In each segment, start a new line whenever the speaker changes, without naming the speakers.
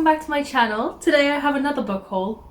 back to my channel. Today I have another book haul.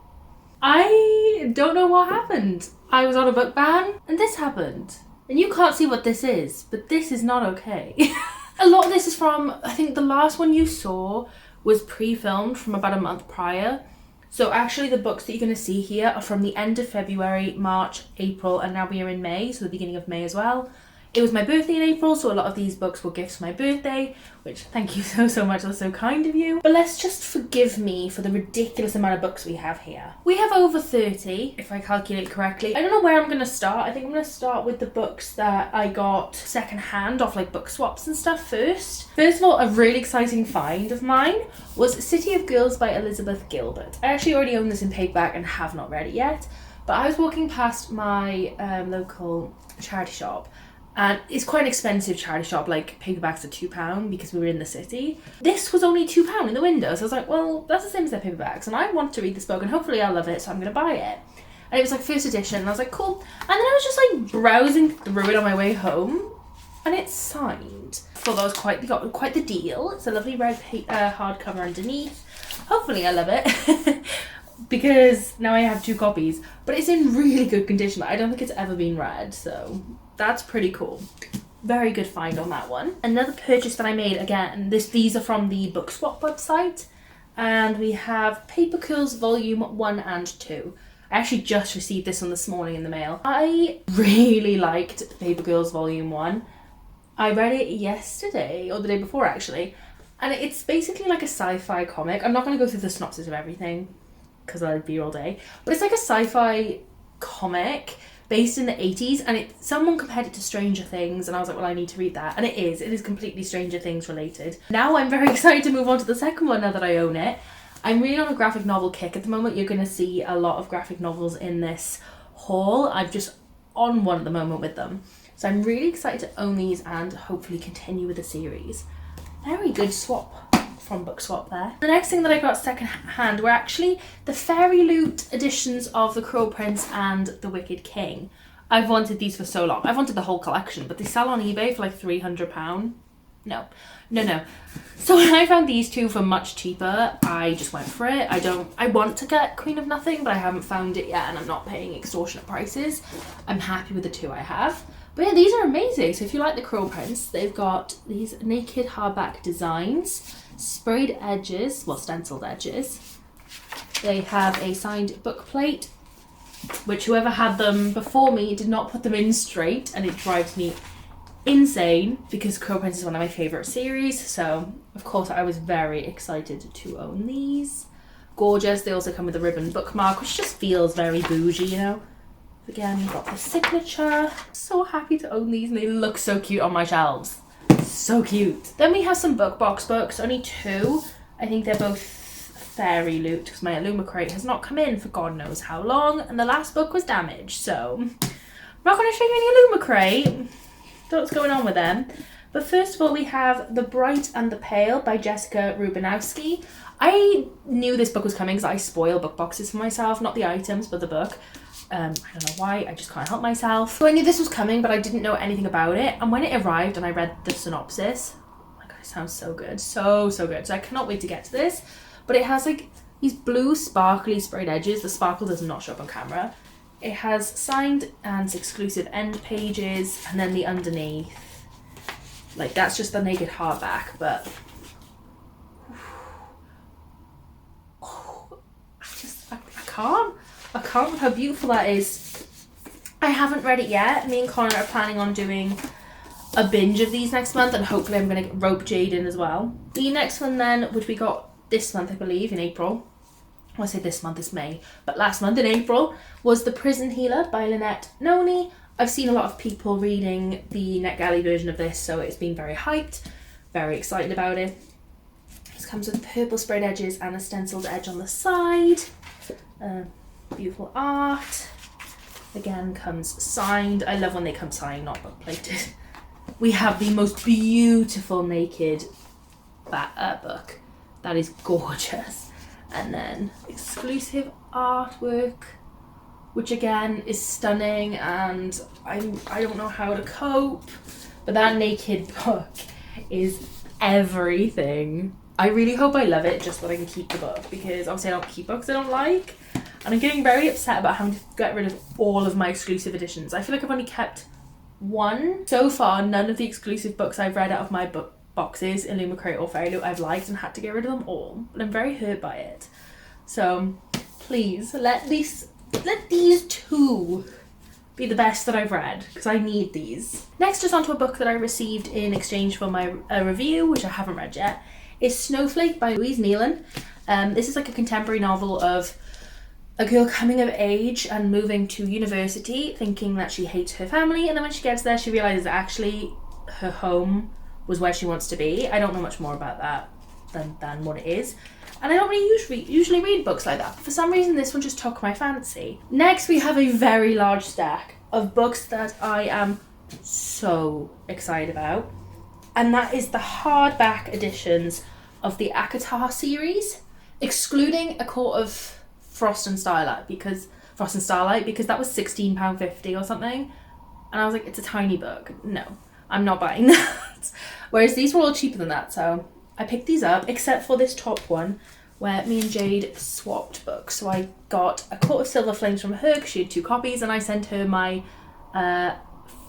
I don't know what happened. I was on a book ban and this happened. And you can't see what this is, but this is not okay. A lot of this is from, I think the last one you saw was pre-filmed from about a month prior. So actually the books that you're going to see here are from the end of February, March, April, and now we are in May, so the beginning of May as well. It was my birthday in April, so a lot of these books were gifts for my birthday, which thank you so much, that's so kind of you. But let's just forgive me for the ridiculous amount of books we have here. We have over 30, if I calculate correctly. I don't know where I'm going to start. I think I'm going to start with the books that I got secondhand off like book swaps and stuff first. First of all, a really exciting find of mine was City of Girls by Elizabeth Gilbert. I actually already own this in paperback and have not read it yet, but I was walking past my local charity shop. And it's quite an expensive charity shop, like paperbacks are £2 because we were in the city. This was only £2 in the window, so I was like, well, that's the same as their paperbacks, and I want to read this book, and hopefully I'll love it, so I'm gonna buy it. And it was like first edition, and I was like, cool. And then I was just like browsing through it on my way home, and it's signed. I thought that was quite the deal. It's a lovely red hardcover underneath. Hopefully I love it. Because now I have 2 copies, but it's in really good condition. I don't think it's ever been read, so that's pretty cool. Very good find on that one. Another purchase that I made, again, these are from the Bookswap website, and we have Paper Curls Volume 1 and 2. I actually just received this one this morning in the mail. I really liked Paper Girls Volume 1. I read it yesterday, or the day before actually, and it's basically like a sci-fi comic. I'm not going to go through the synopsis of everything, because I'd be here all day, but it's like a sci-fi comic based in the 80s, and someone compared it to Stranger Things, and I was like, well, I need to read that, and it is completely Stranger Things related. Now I'm very excited to move on to the second one now that I own it. I'm really on a graphic novel kick at the moment. You're going to see a lot of graphic novels in this haul. I'm just on one at the moment with them, so I'm really excited to own these and hopefully continue with the series. Very good swap from Bookswap there. The next thing that I got second hand were actually the Fairy Loot editions of The Cruel Prince and The Wicked King. I've wanted these for so long. I've wanted the whole collection, but they sell on eBay for like £300. No. So when I found these 2 for much cheaper, I just went for it. I want to get Queen of Nothing, but I haven't found it yet, and I'm not paying extortionate prices. I'm happy with the 2 I have. But yeah, these are amazing. So if you like The Cruel Prince, they've got these naked hardback designs, sprayed edges, well, stenciled edges. They have a signed book plate, which whoever had them before me did not put them in straight, and it drives me insane because Cruel Prince is one of my favourite series, so of course I was very excited to own these. Gorgeous. They also come with a ribbon bookmark, which just feels very bougie, you know. Again, we've got the signature. So happy to own these, and they look so cute on my shelves. So cute. Then we have some book box books, only 2. I think they're both Fairy Loot because my Illuma crate has not come in for God knows how long, and the last book was damaged, so I'm not going to show you any Illuma crate. Don't know what's going on with them. But first of all, we have The Bright and the Pale by Jessica Rubinowski. I knew this book was coming because I spoil book boxes for myself, not the items, but the book. I don't know why, I just can't help myself. So I knew this was coming, but I didn't know anything about it. And when it arrived and I read the synopsis, oh my god, it sounds so good. So good. So I cannot wait to get to this. But it has like these blue sparkly sprayed edges. The sparkle does not show up on camera. It has signed and exclusive end pages, and then the underneath. Like, that's just the naked hardback, but I can't with how beautiful that is. I haven't read it yet. Me and Connor are planning on doing a binge of these next month, and hopefully I'm going to rope Jade in as well. The next one then, which we got this month, I believe, in April. I say this month, it's May, but last month in April, was The Prison Healer by Lynette Noni. I've seen a lot of people reading the NetGalley version of this, so it's been very hyped. Very excited about it. This comes with purple sprayed edges and a stenciled edge on the side. Beautiful art. Again, comes signed. I love when they come signed, not book plated. We have the most beautiful naked book. That is gorgeous. And then exclusive artwork, which again is stunning, and I don't know how to cope, but that naked book is everything. I really hope I love it just so that I can keep the book, because obviously I don't keep books I don't like. And I'm getting very upset about having to get rid of all of my exclusive editions. I feel like I've only kept one. So far, none of the exclusive books I've read out of my book boxes, Illumicrate or Fairy Loot, I've liked and had to get rid of them all. But I'm very hurt by it. So please, let these two be the best that I've read, because I need these. Next, just onto a book that I received in exchange for my review, which I haven't read yet, is Snowflake by Louise Nealon. This is like a contemporary novel of a girl coming of age and moving to university, thinking that she hates her family, and then when she gets there, she realizes that actually her home was where she wants to be. I don't know much more about that than what it is. And I don't really usually read books like that. For some reason, this one just took my fancy. Next, we have a very large stack of books that I am so excited about. And that is the hardback editions of the ACOTAR series, excluding A Court of Frost and Starlight, because that was £16.50 or something. And I was like, it's a tiny book. No, I'm not buying that. Whereas these were all cheaper than that, so I picked these up, except for this top one, where me and Jade swapped books. So I got A Court of Silver Flames from her, because she had 2 copies, and I sent her my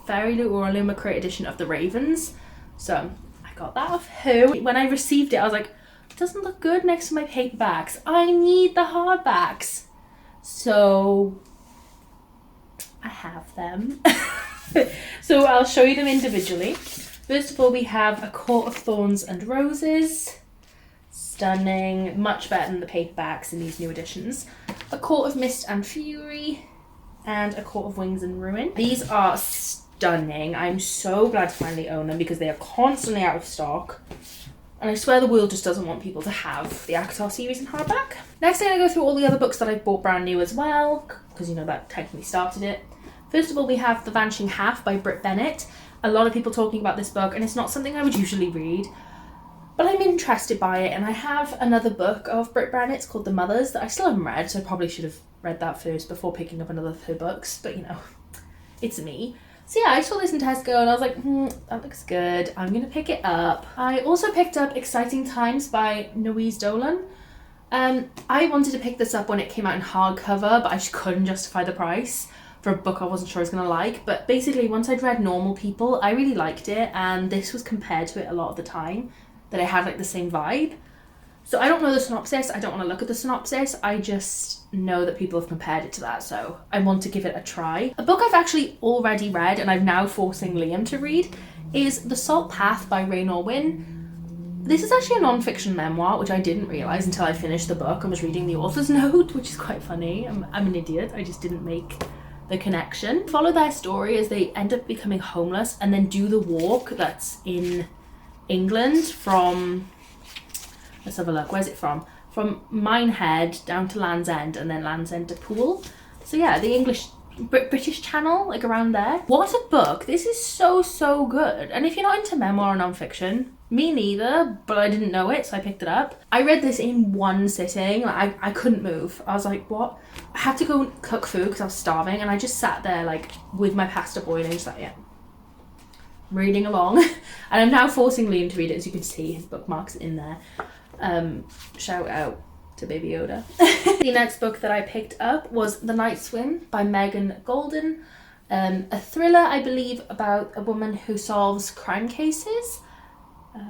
Fairy Loot or Illumicrate edition of The Ravens. So I got that off her. When I received it, I was like, it doesn't look good next to my paperbacks. I need the hardbacks. So I have them. So I'll show you them individually. First of all, we have A Court of Thorns and Roses. Stunning, much better than the paperbacks in these new editions. A Court of Mist and Fury, and A Court of Wings and Ruin. These are stunning. I'm so glad to finally own them, because they are constantly out of stock. And I swear the world just doesn't want people to have the ACOTAR series in hardback. Next, I'm going to go through all the other books that I've bought brand new as well, because you know that technically started it. First of all, we have The Vanishing Half by Britt Bennett. A lot of people talking about this book, and it's not something I would usually read, but I'm interested by it. And I have another book of Britt Bennett's called The Mothers that I still haven't read, so I probably should have read that first before picking up another of her books, but you know, it's me. So yeah, I saw this in Tesco and I was like, that looks good, I'm gonna pick it up. I also picked up Exciting Times by Louise Dolan. I wanted to pick this up when it came out in hardcover, but I just couldn't justify the price for a book I wasn't sure I was going to like. But basically, once I'd read Normal People, I really liked it, and this was compared to it a lot of the time, that I had like the same vibe. So I don't know the synopsis, I don't want to look at the synopsis, I just know that people have compared it to that, so I want to give it a try. A book I've actually already read, and I'm now forcing Liam to read, is The Salt Path by Raynor Winn. This is actually a non-fiction memoir, which I didn't realise until I finished the book and was reading the author's note, which is quite funny. I'm an idiot, I just didn't make the connection. Follow their story as they end up becoming homeless and then do the walk that's in England from, let's have a look, where's it from? From Minehead down to Land's End, and then Land's End to Poole. So yeah, the British Channel, like around there. What a book. This is so good. And if you're not into memoir or non-fiction, me neither, but I didn't know it, so I picked it up. I read this in one sitting. Like, I couldn't move. I was like, what? I had to go and cook food because I was starving, and I just sat there like with my pasta boiling, just like, yeah, reading along. And I'm now forcing Liam to read it, as you can see his bookmarks in there. Shout out to Baby Yoda. The next book that I picked up was The Night Swim by Megan Golden. A thriller, I believe, about a woman who solves crime cases.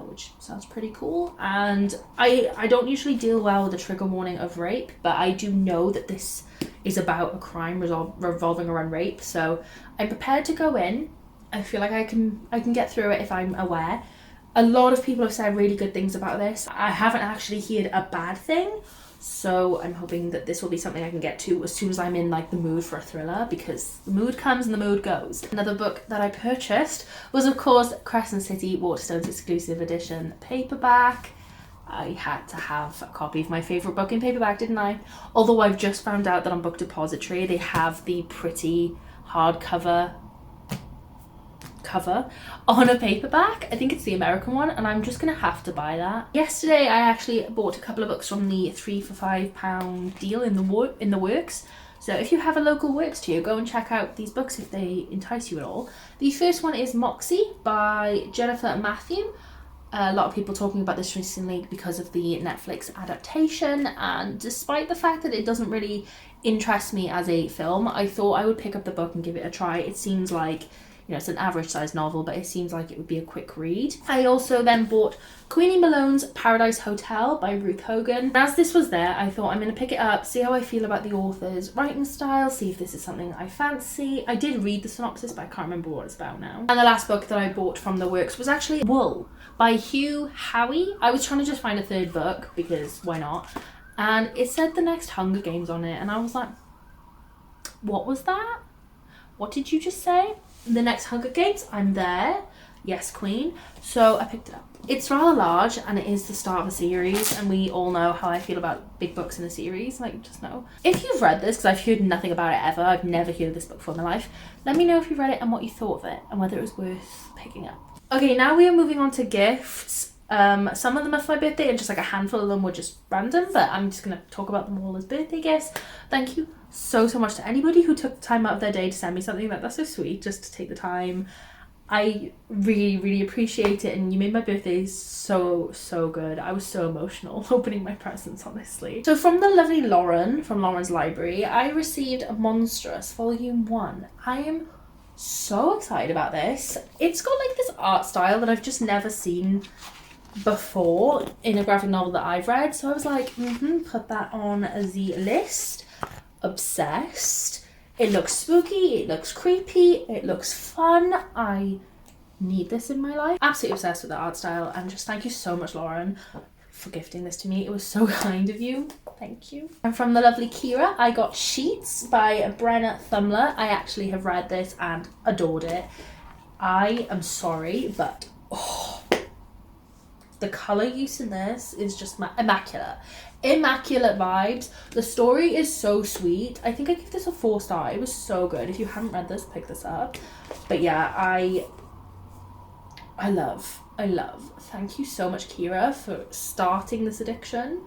Which sounds pretty cool, and I don't usually deal well with the trigger warning of rape, but I do know that this is about a crime revolving around rape, so I'm prepared to go in. I feel like I can get through it if I'm aware. A lot of people have said really good things about this. I haven't actually heard a bad thing, so I'm hoping that this will be something I can get to as soon as I'm in like the mood for a thriller, because the mood comes and the mood goes. Another book that I purchased was, of course, Crescent City Waterstone's exclusive edition paperback. I had to have a copy of my favourite book in paperback, didn't I? Although I've just found out that on Book Depository they have the pretty hardcover cover on a paperback. I think it's the American one, and I'm just gonna have to buy that. Yesterday I actually bought a couple of books from the 3 for £5 deal in the works. So if you have a local works to you, go and check out these books if they entice you at all. The first one is Moxie by Jennifer Matthew. a lot of people talking about this recently because of the Netflix adaptation, and despite the fact that it doesn't really interest me as a film, I thought I would pick up the book and give it a try. It seems like, you know, it's an average sized novel, but it seems like it would be a quick read. I also then bought Queenie Malone's Paradise Hotel by Ruth Hogan. As this was there, I thought I'm going to pick it up, see how I feel about the author's writing style, see if this is something I fancy. I did read the synopsis, but I can't remember what it's about now. And the last book that I bought from the works was actually Wool by Hugh Howey. I was trying to just find a third book because why not? And it said the next Hunger Games on it, and I was like, what was that? What did you just say? The next Hunger Games? I'm there. Yes, queen. So I picked it up. It's rather large, and it is the start of a series, and we all know how I feel about big books in a series, like, just know. If you've read this, because I've heard nothing about it ever, I've never heard of this book before in my life, let me know if you read it and what you thought of it, and whether it was worth picking up. Okay, now we are moving on to gifts. Some of them are for my birthday, and just like a handful of them were just random, but I'm just gonna talk about them all as birthday gifts. Thank you so much to anybody who took time out of their day to send me something. That's so sweet, just to take the time. I really appreciate it, and you made my birthday so good. I was so emotional opening my presents, honestly. So from the lovely Lauren from Lauren's Library, I received Monstrous Volume 1. I am so excited about this. It's got like this art style that I've just never seen before in a graphic novel that I've read, so I was like, put that on the list. Obsessed. It looks spooky, it looks creepy, it looks fun. I need this in my life. Absolutely obsessed with the art style, and just thank you so much, Lauren, for gifting this to me. It was so kind of you. Thank you. And from the lovely Kira, I got Sheets by Brenna Thumler. I actually have read this and adored it. I am sorry, but the colour use in this is just immaculate. Immaculate vibes. The story is so sweet. I think I give this a 4-star. It was so good. If you haven't read this, pick this up. But yeah, I love. Thank you so much, Kira, for starting this addiction.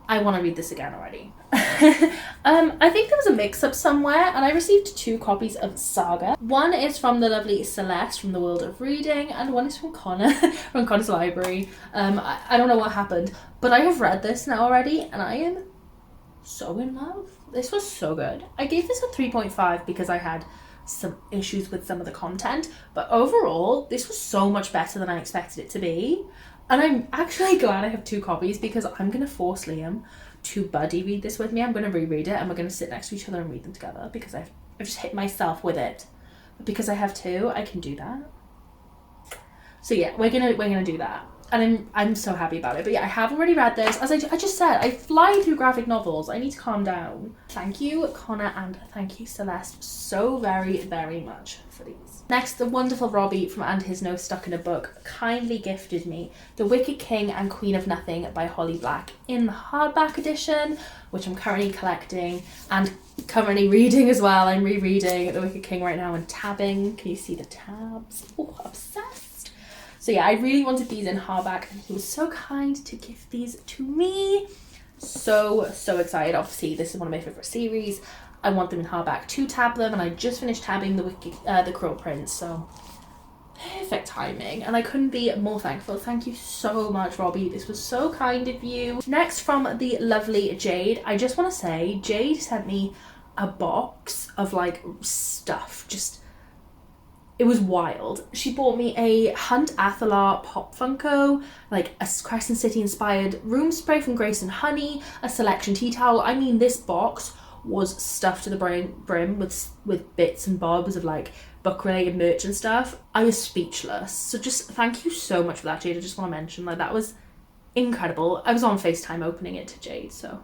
I want to read this again already. I think there was a mix-up somewhere, and I received 2 copies of Saga. One is from the lovely Celeste from the World of Reading, and one is from Connor from Connor's Library. I don't know what happened, but I have read this now already, and I am so in love. This was so good. I gave this a 3.5 because I had some issues with some of the content, but overall this was so much better than I expected it to be. And I'm actually glad I have 2 copies, because I'm going to force Liam to buddy read this with me. I'm going to reread it, and we're going to sit next to each other and read them together, because I've just hit myself with it. But because I have 2, I can do that. So yeah, we're gonna do that. And I'm so happy about it. But yeah, I have already read this. As I just said, I fly through graphic novels. I need to calm down. Thank you, Connor, and thank you, Celeste, so very much for these. Next, the wonderful Robbie from And His Nose Stuck in a Book kindly gifted me The Wicked King and Queen of Nothing by Holly Black in the hardback edition, which I'm currently collecting and currently reading as well. I'm rereading The Wicked King right now and tabbing. Can you see the tabs? Oh, obsessed. So yeah, I really wanted these in hardback, and he was so kind to gift these to me. So excited. Obviously, this is one of my favourite series. I want them in hardback to tab them, and I just finished tabbing the Cruel Prince, so perfect timing, and I couldn't be more thankful. Thank you so much, Robbie. This was so kind of you. Next, from the lovely Jade, I just want to say Jade sent me a box of like stuff. Just, it was wild. She bought me a Hunt Athalar Pop Funko, like a Crescent City inspired room spray from Grace and Honey, a Selection tea towel. I mean, this box was stuffed to the brim with bits and bobs of like book related merch and stuff. I was speechless. So just thank you so much for that, Jade. I just want to mention, like, that was incredible. I was on FaceTime opening it to Jade, so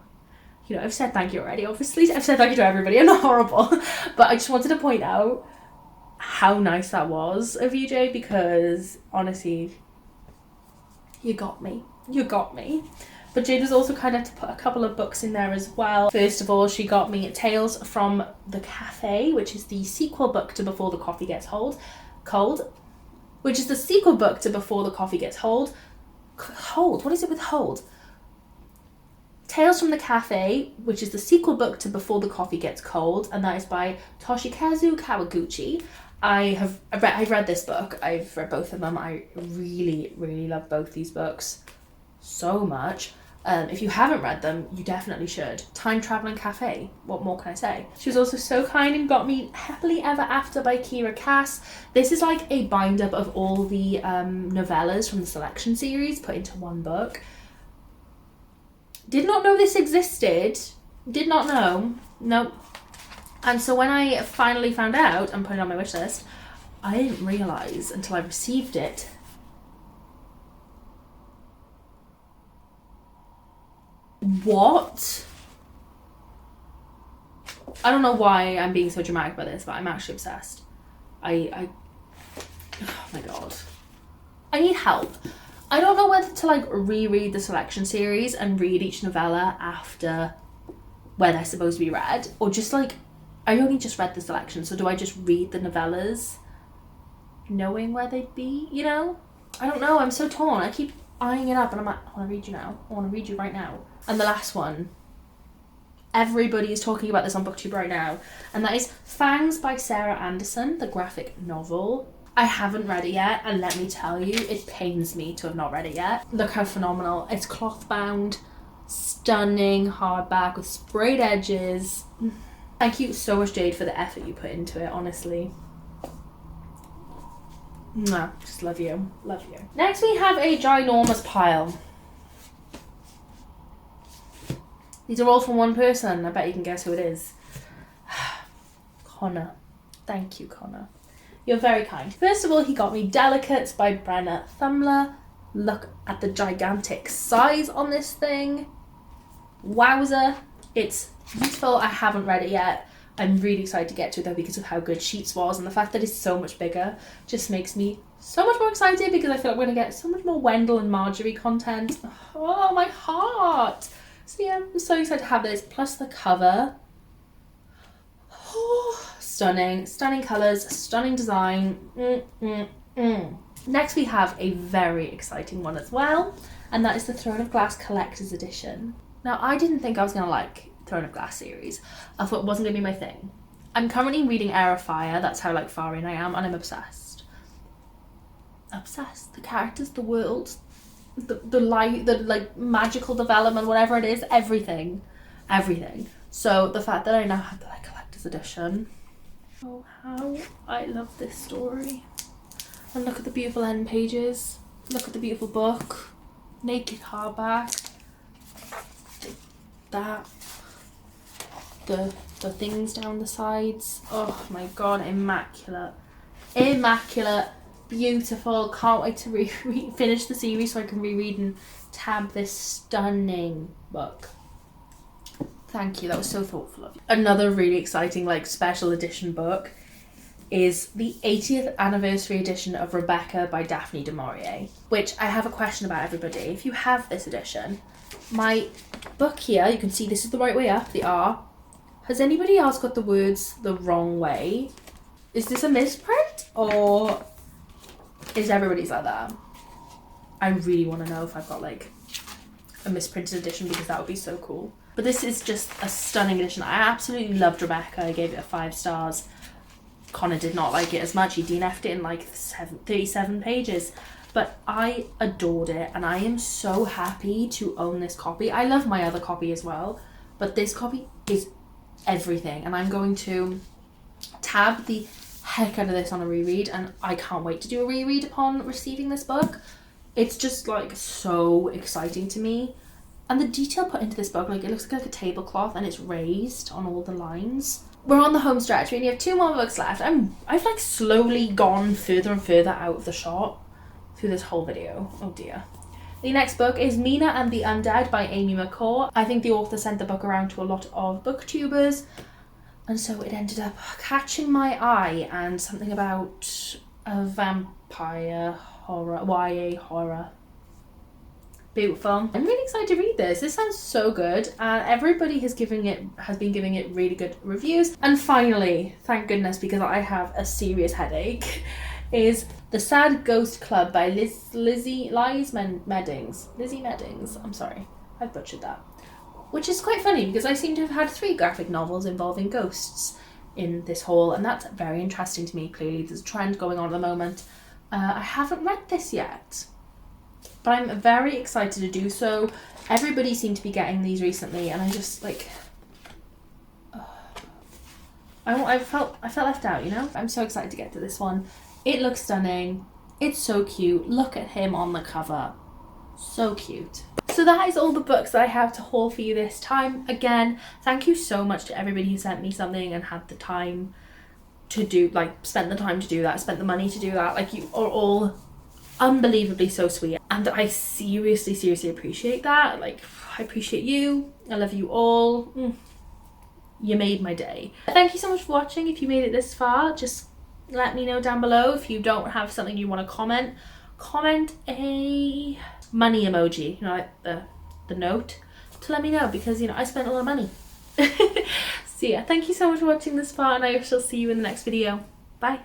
you know, I've said thank you already. Obviously, I've said thank you to everybody. I'm not horrible, but I just wanted to point out how nice that was of you, Jade, because honestly, you got me. But Jade was also kind of to put a couple of books in there as well. First of all, she got me Tales from the Cafe, which is the sequel book to Before the Coffee Gets Cold. Which is the sequel book to Before the Coffee Gets Cold. What is it with hold? Tales from the Cafe, which is the sequel book to Before the Coffee Gets Cold, and that is by Toshikazu Kawaguchi. I've read this book. I've read both of them. I really, really love both these books so much. If you haven't read them, you definitely should. Time Traveling Cafe. What more can I say? She was also so kind and got me Happily Ever After by Kira Cass. This is like a bind-up of all the novellas from the Selection series put into one book. Did not know this existed. Did not know. Nope. And so when I finally found out and put it on my wish list, I didn't realise until I received it what? I don't know why I'm being so dramatic about this, but I'm actually obsessed. Oh my god. I need help. I don't know whether to like reread the Selection series and read each novella after where they're supposed to be read, or just like, I only just read the Selection, so do I just read the novellas knowing where they'd be, you know? I don't know, I'm so torn. I keep eyeing it up and I'm like, I want to read you now. I want to read you right now. And the last one, everybody is talking about this on BookTube right now, and that is Fangs by Sarah Anderson, the graphic novel. I haven't read it yet, and let me tell you, it pains me to have not read it yet. Look how phenomenal. It's cloth bound, stunning hardback with sprayed edges. Thank you so much, Jade, for the effort you put into it, honestly. Mwah, just love you. Love you. Next we have a ginormous pile. These are all from one person. I bet you can guess who it is. Connor. Thank you, Connor. You're very kind. First of all, he got me Delicates by Brenna Thumler. Look at the gigantic size on this thing. Wowza. It's beautiful. I haven't read it yet. I'm really excited to get to it though because of how good Sheets was, and the fact that it's so much bigger just makes me so much more excited because I feel like we're going to get so much more Wendell and Marjorie content. Oh, my heart. So yeah, I'm so excited to have this, plus the cover. Oh, stunning. Stunning colours, stunning design. Next we have a very exciting one as well, and that is the Throne of Glass Collector's Edition. Now, I didn't think I was going to like Throne of Glass series. I thought it wasn't going to be my thing. I'm currently reading Air of Fire, that's how like far in I am, and I'm obsessed. Obsessed. The characters, the world, the light, the like magical development, whatever it is, everything. So the fact that I now have the like collector's edition. Oh, how I love this story. And look at the beautiful end pages. Look at the beautiful book. Naked hardback. That. The things down the sides. Oh my god, immaculate. Immaculate. Beautiful. Can't wait to finish the series so I can reread and tab this stunning book. Thank you, that was so thoughtful of you. Another really exciting like special edition book is the 80th anniversary edition of Rebecca by Daphne du Maurier, which I have a question about, everybody. If you have this edition, my book here, you can see this is the right way up, the R. Has anybody else got the words the wrong way? Is this a misprint or is everybody's like that? I really want to know if I've got like a misprinted edition because that would be so cool. But this is just a stunning edition. I absolutely loved Rebecca. I gave it 5 stars. Connor did not like it as much. He DNF'd it in like 37 pages. But I adored it and I am so happy to own this copy. I love my other copy as well, but this copy is everything, and I'm going to tab the heck out of this on a reread, and I can't wait to do a reread upon receiving this book. It's just like so exciting to me, and the detail put into this book, like it looks like a tablecloth and it's raised on all the lines. We're on the home stretch. We only have 2 more books left. I've like slowly gone further and further out of the shot through this whole video. Oh dear. The next book is Mina and the Undead by Amy McCaw. I think the author sent the book around to a lot of booktubers, and so it ended up catching my eye, and something about a vampire horror, YA horror. Beautiful. I'm really excited to read this. This sounds so good, and everybody has been giving it really good reviews. And finally, thank goodness, because I have a serious headache, is The Sad Ghost Club by Lizzie Meddings. I'm sorry, I've butchered that. Which is quite funny because I seem to have had 3 graphic novels involving ghosts in this haul, and that's very interesting to me. Clearly there's a trend going on at the moment. I haven't read this yet, but I'm very excited to do so. Everybody seemed to be getting these recently, and I just like, I felt left out, you know? I'm so excited to get to this one. It looks stunning. It's so cute. Look at him on the cover. So cute. So that is all the books that I have to haul for you this time. Again, thank you so much to everybody who sent me something and had the time to do, like, spent the time to do that, spent the money to do that. Like, you are all unbelievably so sweet, and I seriously appreciate that. Like, I appreciate you. I love you all. You made my day. Thank you so much for watching. If you made it this far, just let me know down below. If you don't have something you want to comment a money emoji, you know, like the note, to let me know, because, you know, I spent a lot of money. So yeah, thank you so much for watching this far, and I shall see you in the next video. Bye.